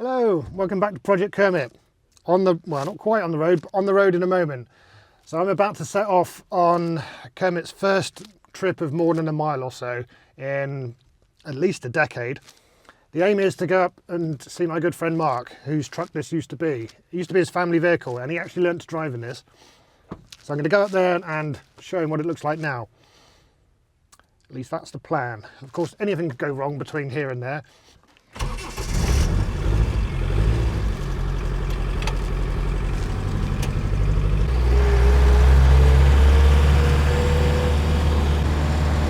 Hello, welcome back to Project Kermit. Well, not quite on the road, but on the road in a moment. So I'm about to set off on Kermit's first trip of more than a mile or so in at least a decade. The aim is to go up and see my good friend Mark, whose truck this used to be. It used to be his family vehicle, and he actually learned to drive in this. So I'm going to go up there and show him what it looks like now. At least that's the plan. Of course, anything could go wrong between here and there.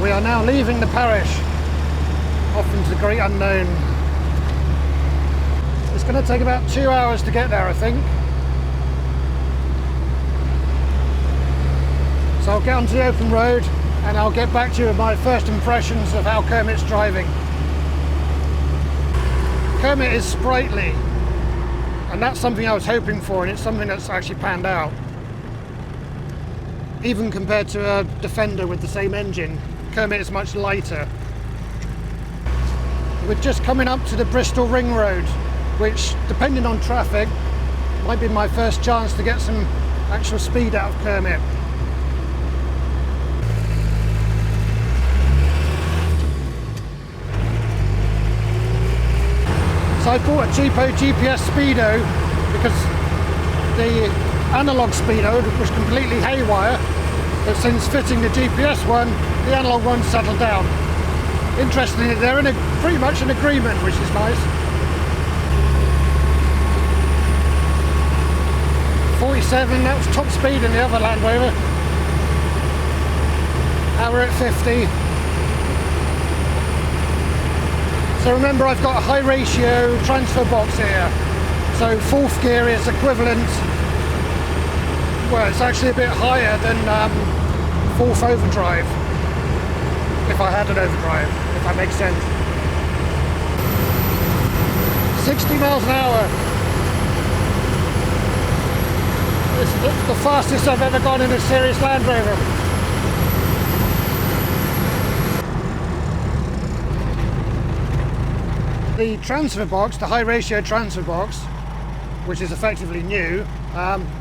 We are now leaving the parish, off into the great unknown. It's going to take about 2 hours to get there, I think. So I'll get onto the open road and I'll get back to you with my first impressions of how Kermit's driving. Kermit is sprightly, and that's something I was hoping for, and it's something that's actually panned out. Even compared to a Defender with the same engine, Kermit is much lighter. We're just coming up to the Bristol Ring Road, which, depending on traffic, might be my first chance to get some actual speed out of Kermit. So I bought a cheapo GPS speedo because the analog speedo was completely haywire, but since fitting the GPS one, the analog one settled down. Interestingly, they're pretty much in agreement, which is nice. 47, that was top speed in the other Land Rover. Now we're at 50. So remember, I've got a high ratio transfer box here. So fourth gear is equivalent, well, it's actually a bit higher than fourth overdrive, if I had an overdrive, if that makes sense. 60 miles an hour. This is the fastest I've ever gone in a serious Land Rover. The transfer box, the high ratio transfer box, which is effectively new,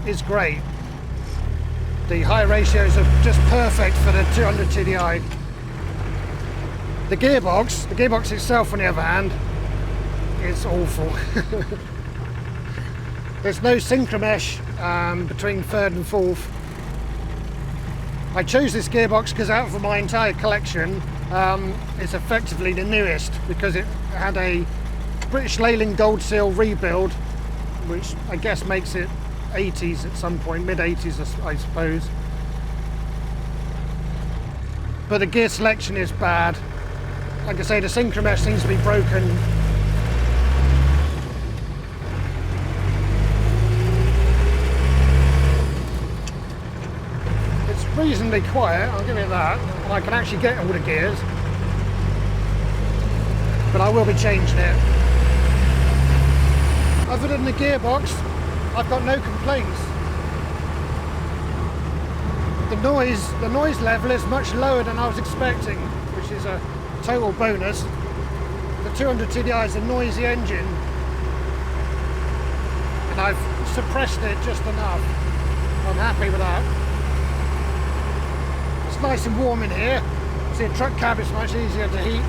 is great. The high ratios are just perfect for the 200 TDI. The gearbox itself, on the other hand, is awful. There's no synchromesh between third and fourth. I chose this gearbox because out of my entire collection, it's effectively the newest because it had a British Leyland Gold Seal rebuild, which I guess makes it 80s at some point, mid-80s I suppose. But the gear selection is bad. Like I say, the synchromesh seems to be broken. It's reasonably quiet, I'll give it that, and I can actually get all the gears. But I will be changing it. Other than the gearbox, I've got no complaints. The noise level is much lower than I was expecting, which is a total bonus. The 200 TDI is a noisy engine, and I've suppressed it just enough. I'm happy with that. It's nice and warm in here. See, a truck cab is much easier to heat.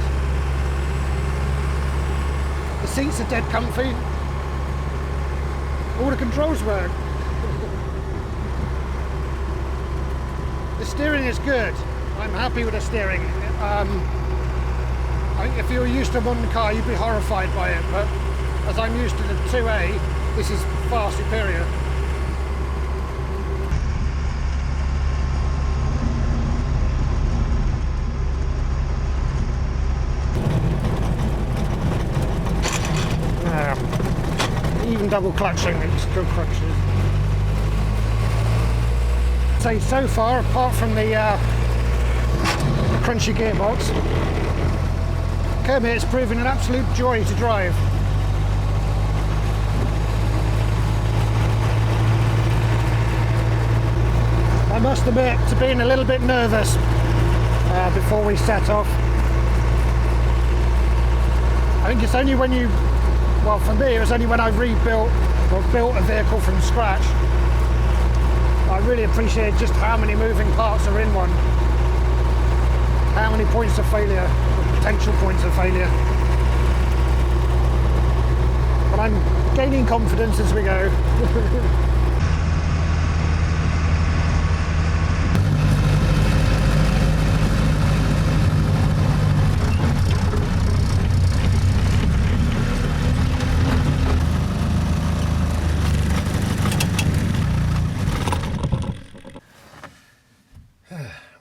The seats are dead comfy. All the controls work. The steering is good. I'm happy with the steering. I think if you were used to one car, you'd be horrified by it, but as I'm used to the 2A, this is far superior. Even double clutching, it's good clutches. So far, apart from the crunchy gearbox, Kermit is proving an absolute joy to drive. I must admit to being a little bit nervous before we set off. I think it's only when you Well, for me, it was only when I rebuilt or built a vehicle from scratch. I really appreciate just how many moving parts are in one. How many points of failure, or potential points of failure. But I'm gaining confidence as we go.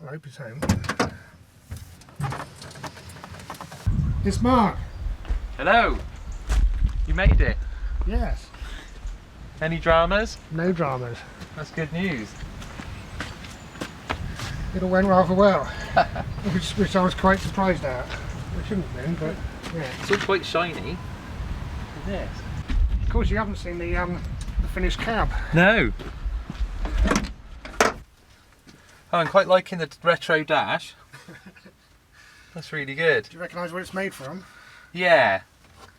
I hope it's home. It's Mark. Hello. You made it. Yes. Any dramas? No dramas. That's good news. It all went rather well, which I was quite surprised at. It shouldn't have been, but yeah. It's all quite shiny. Look at this. Of course, you haven't seen the finished cab. No. Oh, I'm quite liking the retro dash. That's really good. Do you recognise what it's made from? Yeah.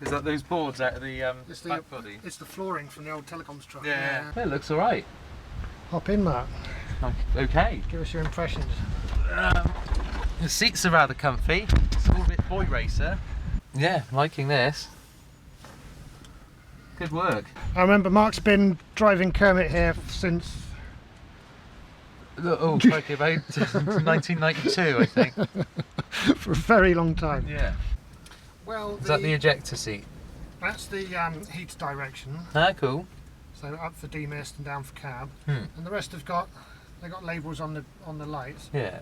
Is that those boards out of the back body? It's the flooring from the old telecoms truck. Yeah. It looks alright. Hop in, Mark. Okay. Give us your impressions. The seats are rather comfy. It's all a bit boy racer. Yeah, liking this. Good work. I remember Mark's been driving Kermit here since... Oh, crikey, about 1992, I think. For a very long time. Yeah. Well, Is that the ejector seat? That's the heat direction. Ah, cool. So up for demist and down for cab. Hmm. And the rest have got labels on the lights. Yeah.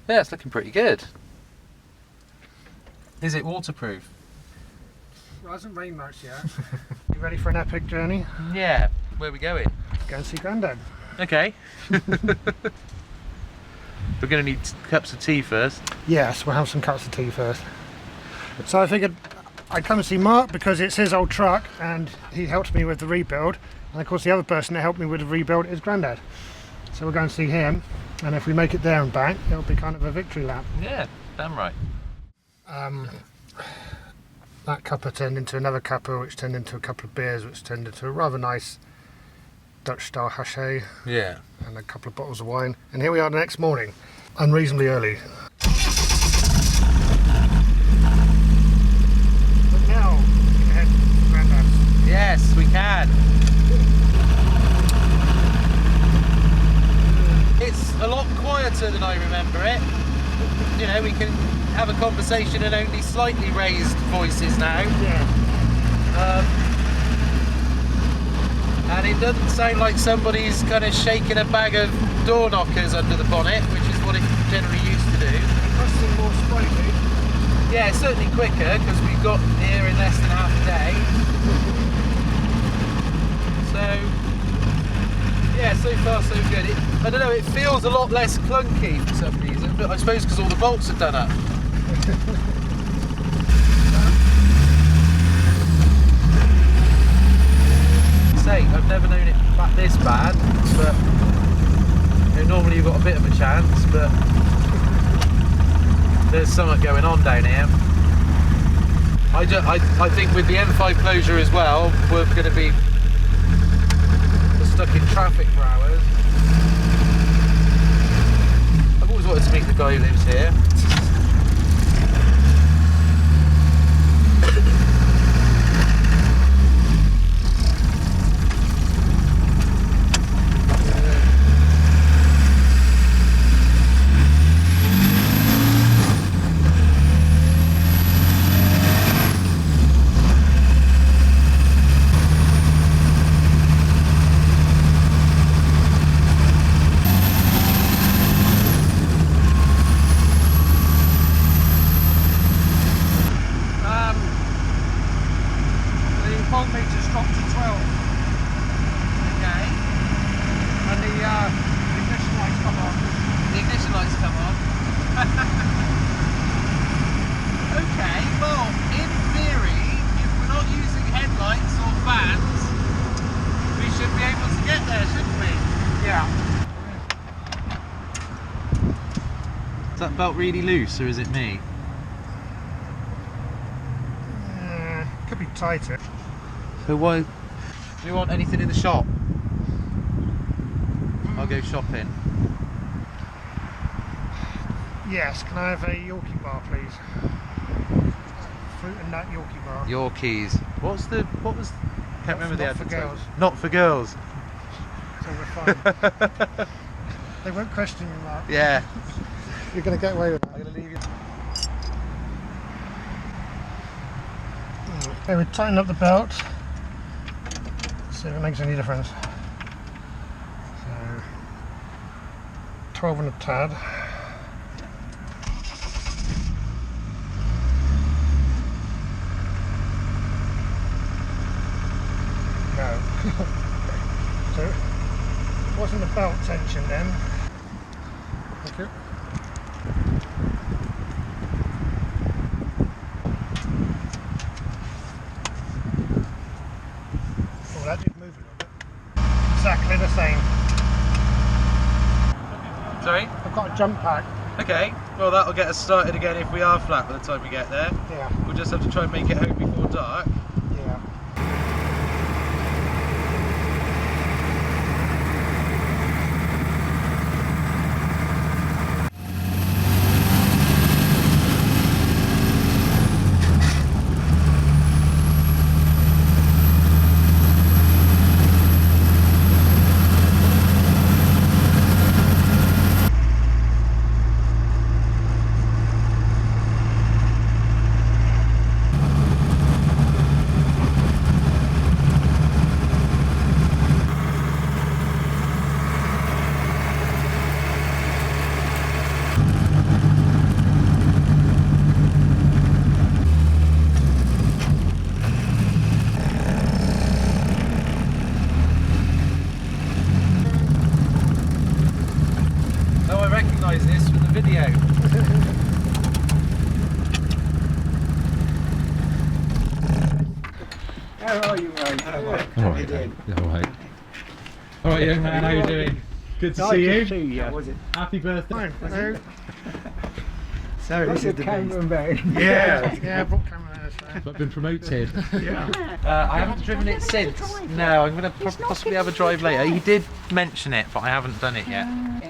Yeah, it's looking pretty good. Is it waterproof? Well, it hasn't rained much yet. You ready for an epic journey? Yeah. Where are we going? Go and see Grandad. Okay. We're going to need cups of tea first. Yes, we'll have some cups of tea first. So I figured I'd come and see Mark because it's his old truck and he helped me with the rebuild. And of course the other person that helped me with the rebuild is Grandad. So we'll go and see him, and if we make it there and back, it'll be kind of a victory lap. Yeah, damn right. That cuppa turned into another cuppa, which turned into a couple of beers, which turned into a rather nice Dutch style hachet. Yeah. And a couple of bottles of wine. And here we are the next morning, unreasonably early. But now, we can head to Grandad's. Yes, we can. It's a lot quieter than I remember it. You know, we can have a conversation in only slightly raised voices now. Yeah. And it doesn't sound like somebody's kind of shaking a bag of door knockers under the bonnet, which is what it generally used to do. It must seem more sprightly. Yeah, it's certainly quicker because we got here in less than half a day. So, yeah, so far so good. I don't know, it feels a lot less clunky for some reason, but I suppose because all the bolts are done up. I've never known it this bad, but you know, normally you've got a bit of a chance, but there's something going on down here. I think with the M5 closure as well, we're going to be stuck in traffic for hours. I've always wanted to meet the guy who lives here. Voltmeters dropped to 12. Okay. And the ignition lights come on. The ignition lights come on. Okay, well, in theory, if we're not using headlights or fans, we should be able to get there, shouldn't we? Yeah. Is that belt really loose, or is it me? be tighter. So why? Do you want anything in the shop? I'll go shopping. Yes, can I have a Yorkie bar, please? Fruit and nut Yorkie bar. Yorkies. What was? Can't remember the Not for advertisement. girls. Not for girls. So we're fine. They won't question you, Mark. Yeah. You're going to get away with that. I'm gonna leave you. Okay, we tighten up the belt. See if it makes any difference. So 12 and a tad. No. So it wasn't the belt tension then. Thank you. Oh, that did move a little bit. Exactly the same. Sorry? I've got a jump pack. Okay. Well, that'll get us started again if we are flat by the time we get there. Yeah. We'll just have to try and make it home before dark. Yeah. Oh, I recognise this from the video. How are you, mate? Alright, alright. Alright, young man, how you doing? Good to Nice see you. to see you. Was it? Happy birthday. Fine. Hello. So this is the cameraman. Yeah. Yeah, I brought camera there. So. I've been promoted. I haven't driven it since. No, I'm going to possibly have a drive later. He did mention it, but I haven't done it yet.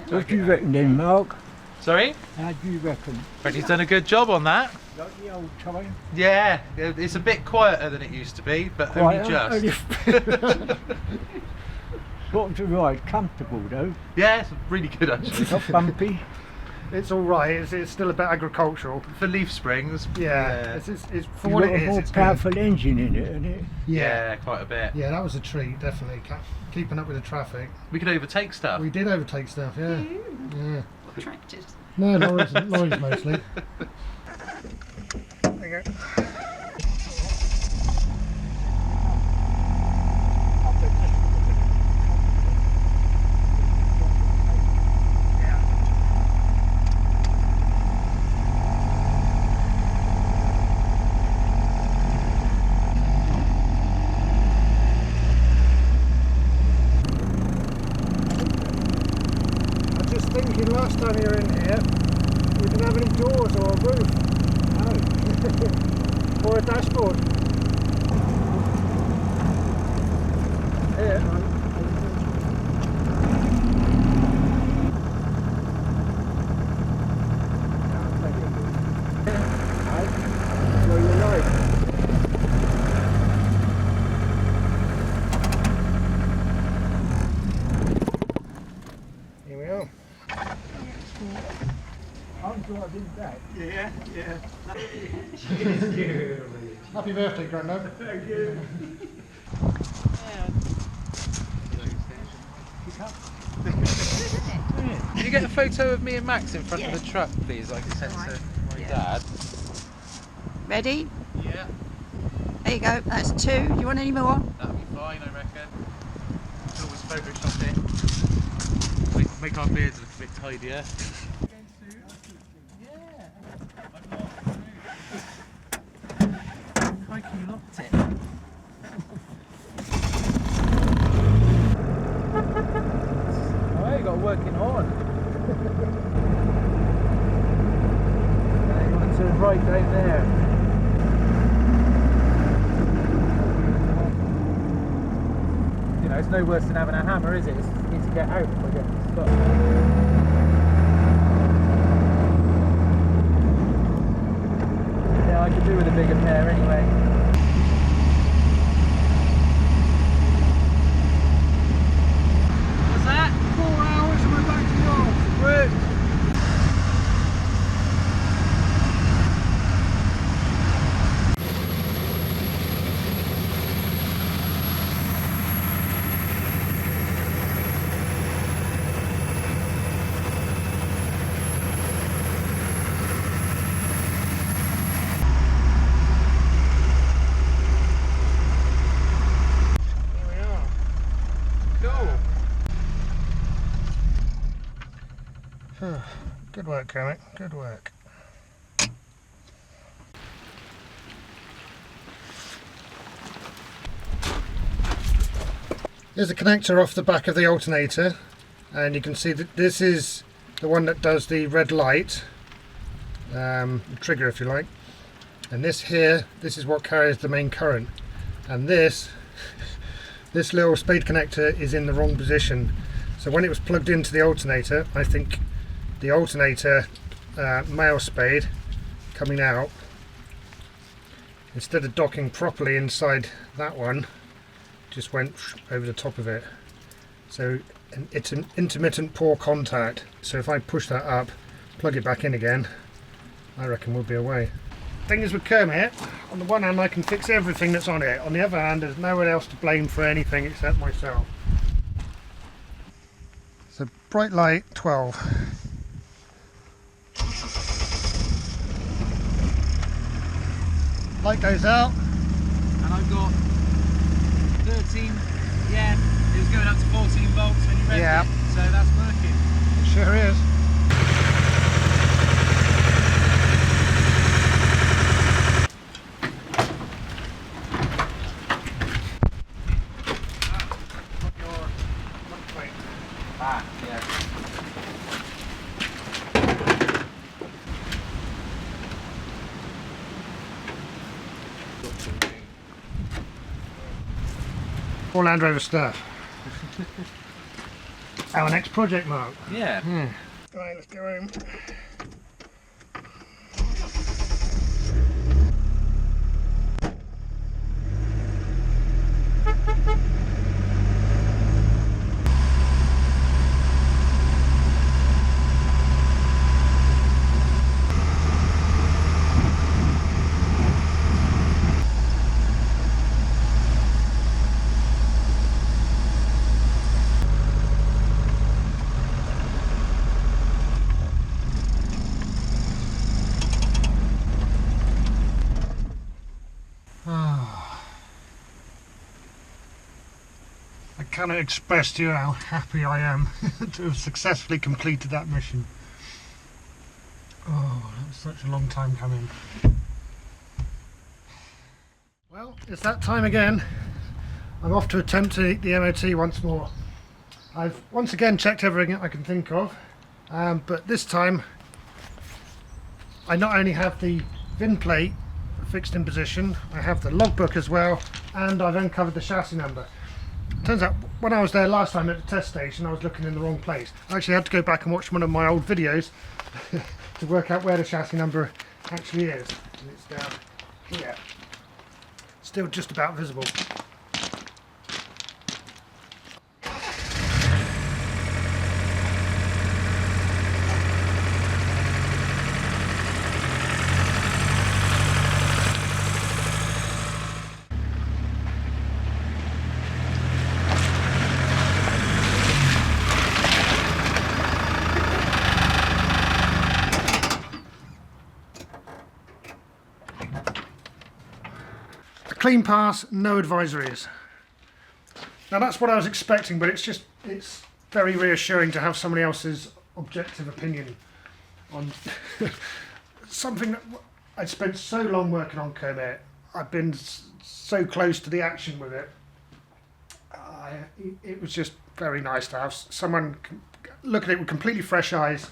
What do you reckon then, Mark? Sorry? How do you reckon? But he's done a good job on that. Like the old time? Yeah, it's a bit quieter than it used to be, but Quite only just. What's the ride? Comfortable though. Yeah, it's really good actually. Not bumpy. It's all right. It's still a bit agricultural. For leaf springs. Yeah. It's for You've what got it a is. more It's good. powerful engine in it, isn't it? Yeah, quite a bit. Yeah, that was a treat. Definitely keeping up with the traffic. We could overtake stuff. We did overtake stuff. Yeah. Yeah. Tractors. No, lorries mostly. There you go. I'm just thinking last time you were in here, we didn't have any doors or a roof. No. Or a dashboard. Yeah. Well, you like. Here we are. I'm driving back. Yeah, yeah. Happy birthday, Grandad. Thank you. Can you get a photo of me and Max in front of the truck, please? I can send to my dad. Ready? Yeah, There you go. That's 2. Do you want any more? that'll be fine, I reckon. It's always Photoshop it. Make our beards look a bit tidier. Crikey, you locked it. Oh, you got a working horn. And then you want to turn right down there. know, it's no worse than having a hammer, is it? It's easy to get out if I get stuck. Yeah, I could do with a bigger pair anyway. What's that? 4 hours and we're back to York. Root. Good work, Kermit. Good work. Here's the connector off the back of the alternator, and you can see that this is the one that does the red light, trigger if you like, and this here, this is what carries the main current, and this little spade connector is in the wrong position. So when it was plugged into the alternator, I think the alternator male spade coming out, instead of docking properly inside that one, just went over the top of it. So it's an intermittent poor contact. So if I push that up, plug it back in again, I reckon we'll be away. Thing is with Kermit, on the one hand I can fix everything that's on it, on the other hand there's no one else to blame for anything except myself. So bright light 12. Light goes out. And I've got 13, yeah, it was going up to 14 volts when you read Yeah. it, so that's working. It sure is. Ah, yeah. All Land Rover stuff. Our next project, Mark. Yeah. Right, let's go home. I cannot express to you how happy I am to have successfully completed that mission. Oh, that was such a long time coming. Well, it's that time again. I'm off to attempt to eat the MOT once more. I've once again checked everything I can think of, but this time I not only have the VIN plate fixed in position, I have the logbook as well, and I've uncovered the chassis number. Turns out when I was there last time at the test station I was looking in the wrong place. I actually had to go back and watch one of my old videos to work out where the chassis number actually is, and it's down here. Still just about visible. Clean pass, no advisories. Now that's what I was expecting, but it's very reassuring to have somebody else's objective opinion on something that I'd spent so long working on Kermit. I've been so close to the action with it. It was just very nice to have someone look at it with completely fresh eyes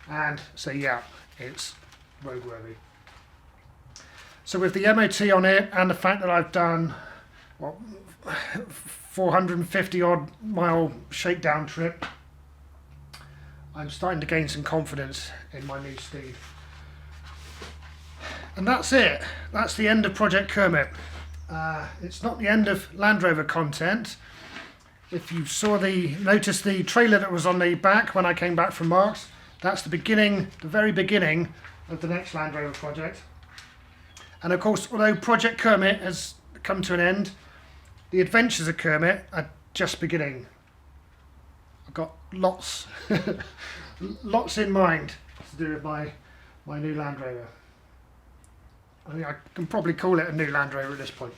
and say, yeah, it's roadworthy. So with the MOT on it and the fact that I've done 450 odd mile shakedown trip, I'm starting to gain some confidence in my new steed. And that's it. That's the end of Project Kermit. It's not the end of Land Rover content. If you noticed the trailer that was on the back when I came back from Marks, that's the very beginning of the next Land Rover project. And of course, although Project Kermit has come to an end, the adventures of Kermit are just beginning. I've got lots in mind to do with my new Land Rover. I think I can probably call it a new Land Rover at this point.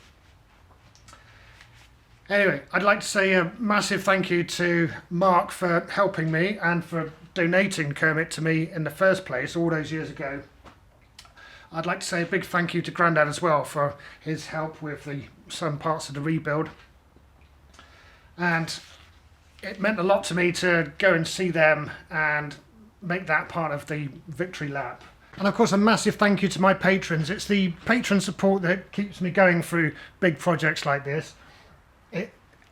Anyway, I'd like to say a massive thank you to Mark for helping me and for donating Kermit to me in the first place all those years ago. I'd like to say a big thank you to Grandad as well for his help with some parts of the rebuild. And it meant a lot to me to go and see them and make that part of the victory lap. And of course, a massive thank you to my patrons. It's the patron support that keeps me going through big projects like this.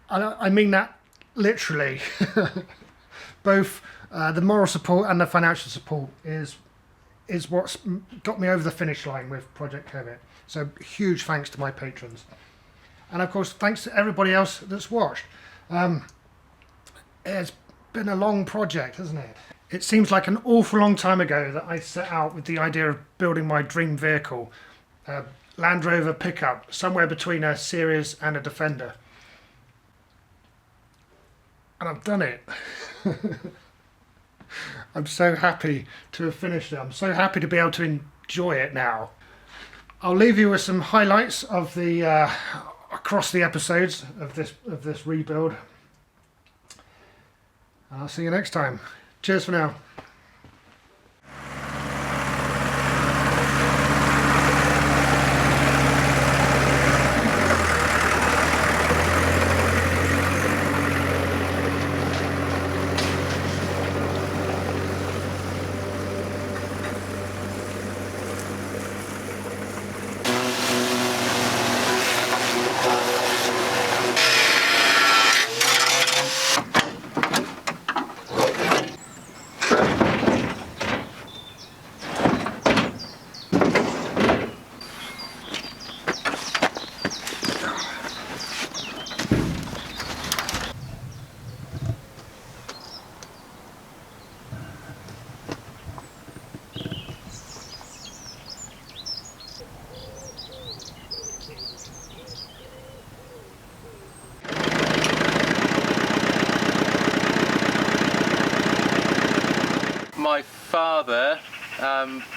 I mean that literally. Both the moral support and the financial support is what's got me over the finish line with Project Kermit. So huge thanks to my patrons. And of course, thanks to everybody else that's watched. It's been a long project, hasn't it? It seems like an awful long time ago that I set out with the idea of building my dream vehicle, a Land Rover pickup, somewhere between a Series and a Defender. And I've done it. I'm so happy to have finished it. I'm so happy to be able to enjoy it now. I'll leave you with some highlights of the across the episodes of this rebuild. And I'll see you next time. Cheers for now. My father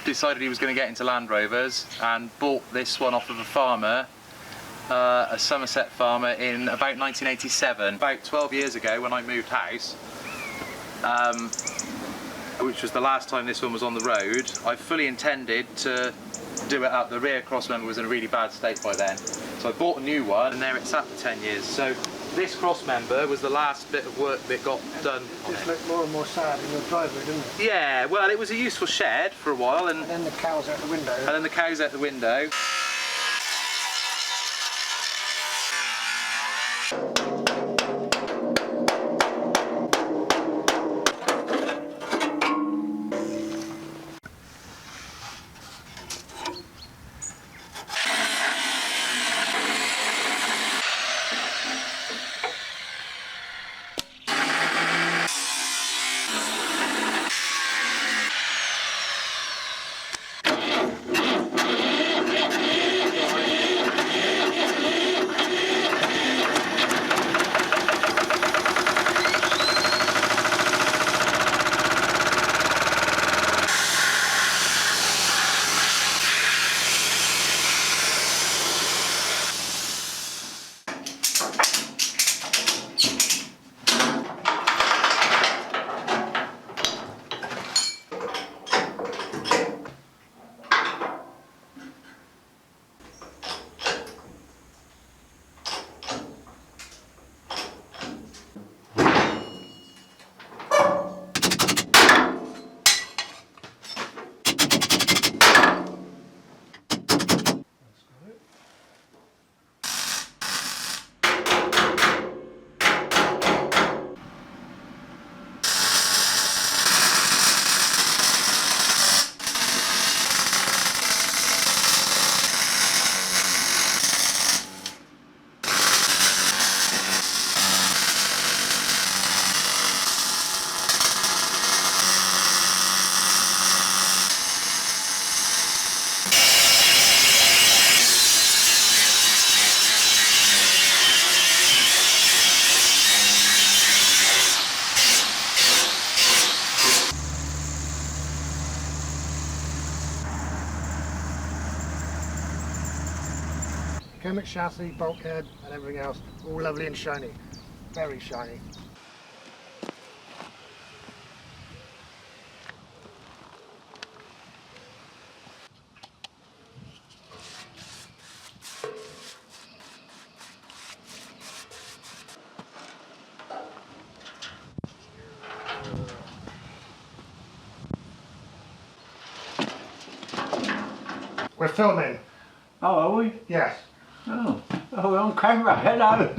decided he was going to get into Land Rovers and bought this one off of a farmer, a Somerset farmer, in about 1987, about 12 years ago when I moved house, which was the last time this one was on the road. I fully intended to do it up. The rear crossmember was in a really bad state by then, so I bought a new one and there it sat for 10 years. So this crossmember was the last bit of work that got done on it. It looked more and more sad in your driveway, didn't it? Yeah, well, it was a useful shed for a while, and then the cows out the window. And then the cows out the window. Kermit chassis, bulkhead and everything else, all lovely and shiny. Very shiny. We're filming. Oh, are we? Yes. Oh, we're on camera. Hello.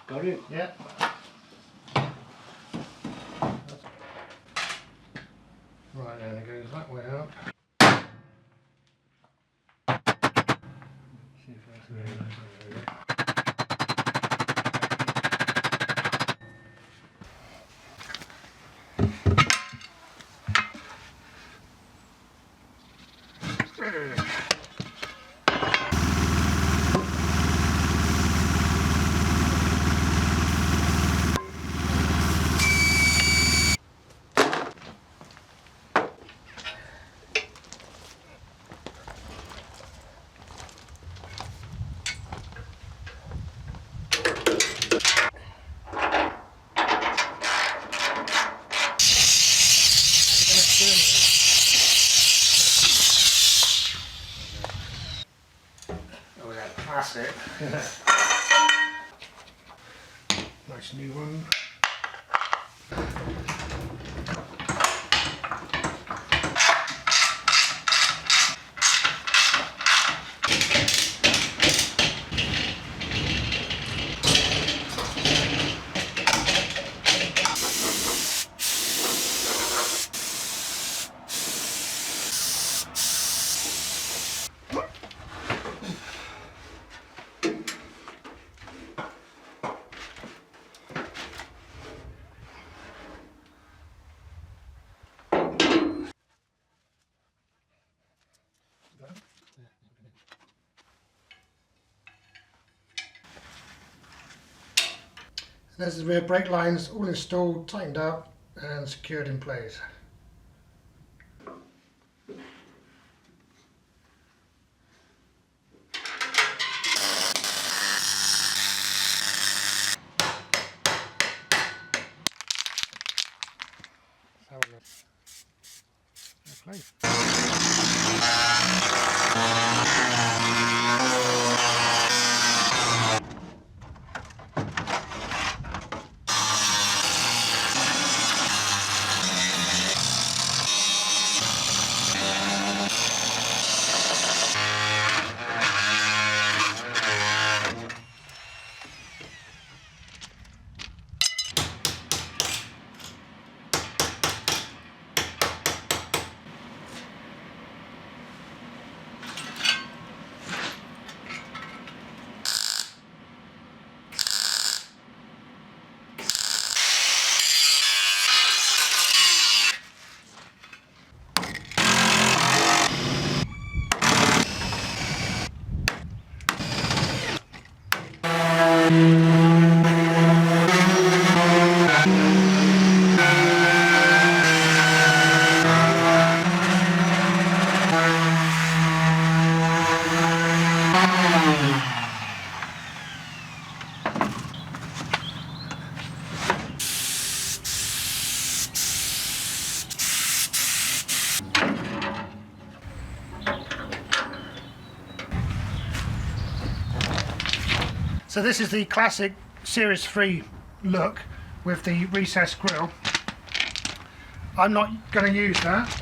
Got it? Yeah. Right, then it goes that way up. See if that's really nice. Oh yeah, classic. Nice new one. There's the rear brake lines all installed, tightened up and secured in place. So this is the classic Series 3 look with the recessed grille. I'm not going to use that.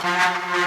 Right.